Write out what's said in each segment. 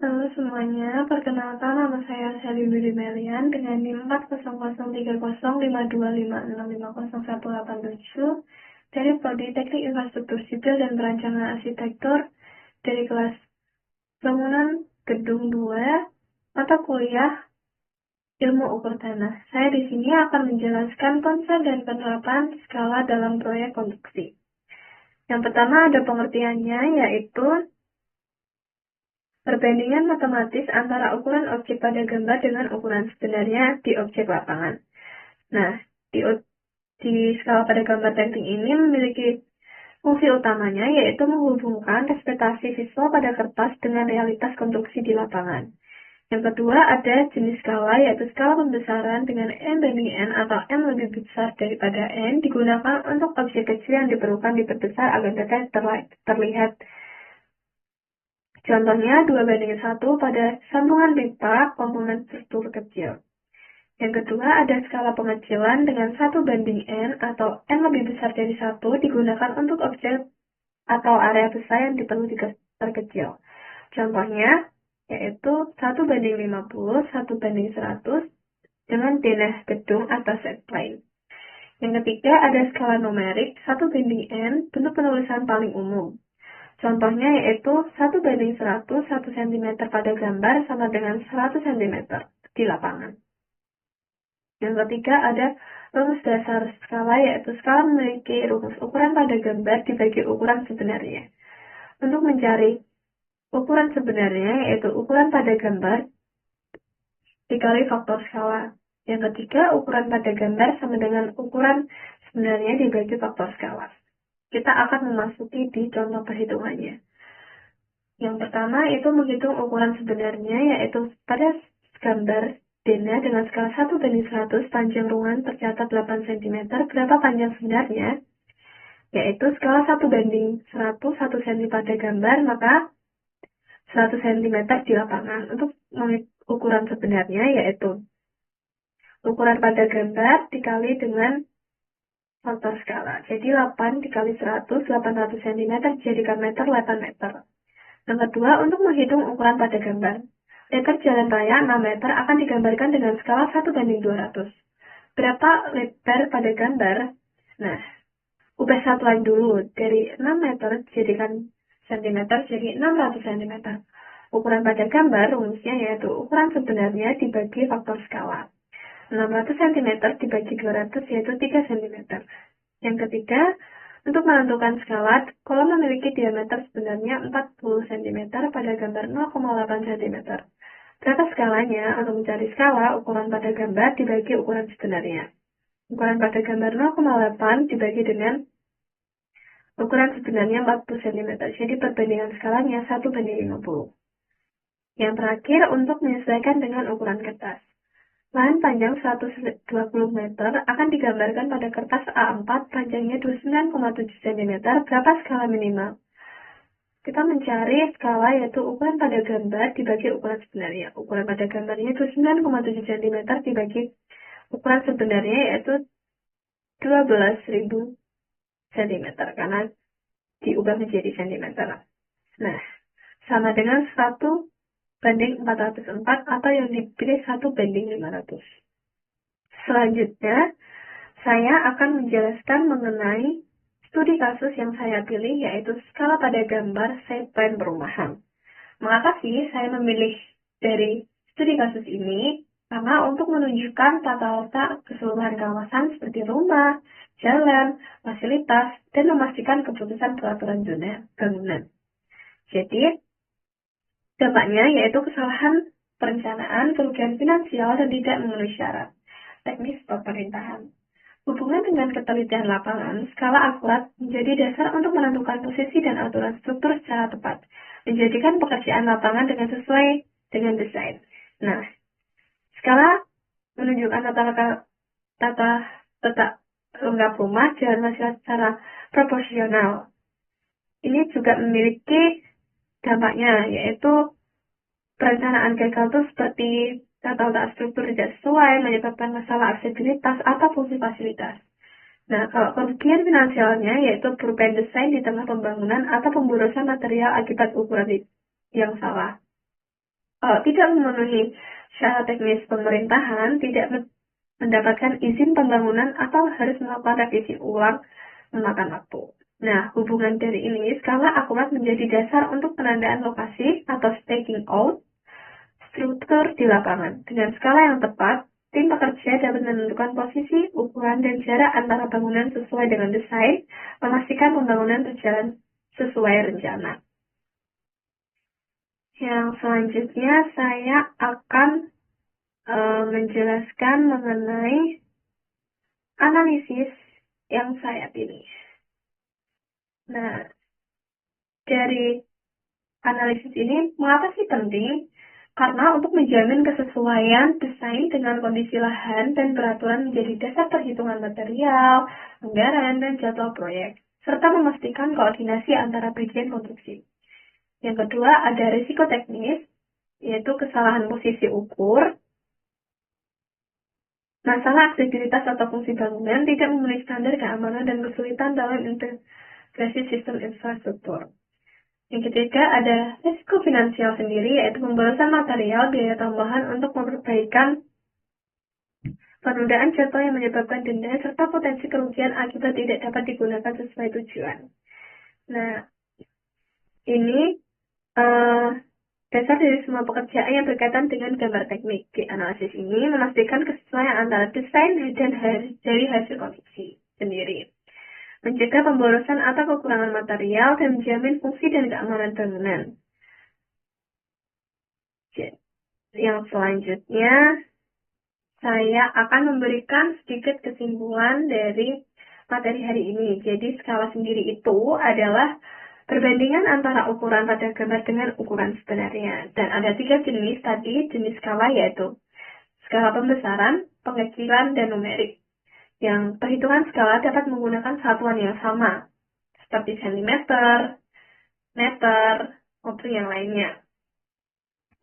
Halo semuanya, perkenalkan nama saya Sally Dudi Melian dengan NIM 400305256501887 dari Prodi Teknik Infrastruktur Sipil dan Perancangan Arsitektur dari kelas Bangunan Gedung 2, mata kuliah Ilmu Ukur Tanah. Saya di sini akan menjelaskan konsep dan penerapan skala dalam proyek konstruksi. Yang pertama ada pengertiannya, yaitu perbandingan matematis antara ukuran objek pada gambar dengan ukuran sebenarnya di objek lapangan. Nah, di skala pada gambar teknik ini memiliki fungsi utamanya, yaitu menghubungkan ekspektasi visual pada kertas dengan realitas konstruksi di lapangan. Yang kedua, ada jenis skala, yaitu skala pembesaran dengan N banding N atau N lebih besar daripada N, digunakan untuk objek kecil yang diperlukan diperbesar agar dapat terlihat. Contohnya 2:1 pada sambungan pipa komponen struktur kecil. Yang kedua, ada skala pengecilan dengan 1:N atau N lebih besar dari 1 digunakan untuk objek atau area besar yang diperlu diperkecil. Contohnya, yaitu 1:50, 1:100 dengan denah gedung atas set plane. Yang ketiga, ada skala numerik 1:N, bentuk penulisan paling umum. Contohnya yaitu 1:100, 1 cm pada gambar sama dengan 100 cm di lapangan. Yang ketiga ada rumus dasar skala, yaitu skala memiliki rumus ukuran pada gambar dibagi ukuran sebenarnya. Untuk mencari ukuran sebenarnya, yaitu ukuran pada gambar dikali faktor skala. Yang ketiga, ukuran pada gambar sama dengan ukuran sebenarnya dibagi faktor skala. Kita akan memasuki di contoh perhitungannya. Yang pertama itu menghitung ukuran sebenarnya, yaitu pada gambar denah dengan skala 1:100 panjang ruangan tercatat 8 cm, berapa panjang sebenarnya? Yaitu skala 1:100, 1 cm pada gambar, maka 100 cm di lapangan. Untuk ukuran sebenarnya yaitu ukuran pada gambar dikali dengan faktor skala. Jadi 8 dikali 100, 800 cm dijadikan meter, 8 meter. Yang kedua, untuk menghitung ukuran pada gambar. Lebar jalan raya 6 meter akan digambarkan dengan skala 1:200. Berapa lebar pada gambar? Nah, ubah satuan dulu. Dari 6 meter dijadikan cm jadi 600 cm. Ukuran pada gambar rumusnya yaitu ukuran sebenarnya dibagi faktor skala. 600 cm dibagi 200 yaitu 3 cm. Yang ketiga, untuk menentukan skala, kalau memiliki diameter sebenarnya 40 cm pada gambar 0,8 cm. Berapa skalanya? Untuk mencari skala, ukuran pada gambar dibagi ukuran sebenarnya. Ukuran pada gambar 0,8 dibagi dengan ukuran sebenarnya 40 cm. Jadi perbandingan skalanya 1:50. Yang terakhir, untuk menyesuaikan dengan ukuran kertas. Lahan panjang 120 meter akan digambarkan pada kertas A4 panjangnya 29,7 cm. Berapa skala minimal? Kita mencari skala yaitu ukuran pada gambar dibagi ukuran sebenarnya. Ukuran pada gambarnya 29,7 cm dibagi ukuran sebenarnya yaitu 12.000 cm karena diubah menjadi cm. Nah, sama dengan 1:404 atau yang dipilih 1:500. Selanjutnya, saya akan menjelaskan mengenai studi kasus yang saya pilih, yaitu skala pada gambar site plan perumahan. Mengapa sih saya memilih dari studi kasus ini? Karena untuk menunjukkan tata letak keseluruhan kawasan seperti rumah, jalan, fasilitas, dan memastikan keputusan peraturan zona bangunan. Jadi, dampaknya yaitu kesalahan perencanaan, kerugian finansial, dan tidak memenuhi syarat teknis pemerintahan. Hubungan dengan ketelitian lapangan, skala akurat menjadi dasar untuk menentukan posisi dan aturan struktur secara tepat, menjadikan pekerjaan lapangan dengan sesuai dengan desain. Nah, skala menunjukkan tata letak lengkap rumah jalan fasilitas secara proporsional. Ini juga memiliki dampaknya, yaitu perencanaan gagal itu seperti tata letak struktur tidak sesuai, menyebabkan masalah aksesibilitas atau fungsi fasilitas. Nah, kalau kerugian finansialnya yaitu perubahan desain di tengah pembangunan atau pemborosan material akibat ukuran yang salah. tidak memenuhi syarat teknis pemerintahan, tidak mendapatkan izin pembangunan atau harus melakukan revisi ulang memakan waktu. Nah, hubungan dari ini, skala akurat menjadi dasar untuk penandaan lokasi atau staking out struktur di lapangan. Dengan skala yang tepat, tim pekerja dapat menentukan posisi, ukuran, dan jarak antara bangunan sesuai dengan desain, memastikan pembangunan berjalan sesuai rencana. Yang selanjutnya, saya akan menjelaskan mengenai analisis yang saya pilih. Nah, dari analisis ini, mengapa sih penting? Karena untuk menjamin kesesuaian desain dengan kondisi lahan dan peraturan menjadi dasar perhitungan material, anggaran, dan jadwal proyek, serta memastikan koordinasi antara bagian konstruksi. Yang kedua, ada risiko teknis, yaitu kesalahan posisi ukur, masalah aksesibilitas atau fungsi bangunan, tidak memenuhi standar keamanan, dan kesulitan dalam integrasi sistem infrastruktur. Yang ketiga, ada risiko finansial sendiri, yaitu pemborosan material, biaya tambahan untuk memperbaikan penundaan jadwal yang menyebabkan denda, serta potensi kerugian akibat tidak dapat digunakan sesuai tujuan. Nah, ini dasar dari semua pekerjaan yang berkaitan dengan gambar teknik. Di analisis ini memastikan kesesuaian antara desain dan dari hasil konstruksi sendiri, mencegah pemborosan atau kekurangan material, dan menjamin fungsi dan keamanan bangunan. Yang selanjutnya, saya akan memberikan sedikit kesimpulan dari materi hari ini. Jadi, skala sendiri itu adalah perbandingan antara ukuran pada gambar dengan ukuran sebenarnya. Dan ada 3 jenis tadi, jenis skala yaitu skala pembesaran, pengecilan, dan numerik. Yang perhitungan skala dapat menggunakan satuan yang sama, seperti cm, meter, maupun yang lainnya.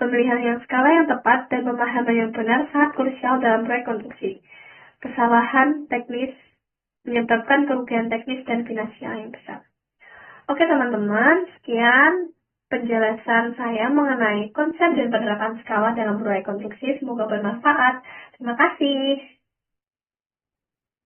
Pemilihan yang skala yang tepat dan pemahaman yang benar sangat krusial dalam proyek konstruksi. Kesalahan teknis menyebabkan kerugian teknis dan finansial yang besar. Oke teman-teman, sekian penjelasan saya mengenai konsep dan penerapan skala dalam proyek konstruksi. Semoga bermanfaat. Terima kasih.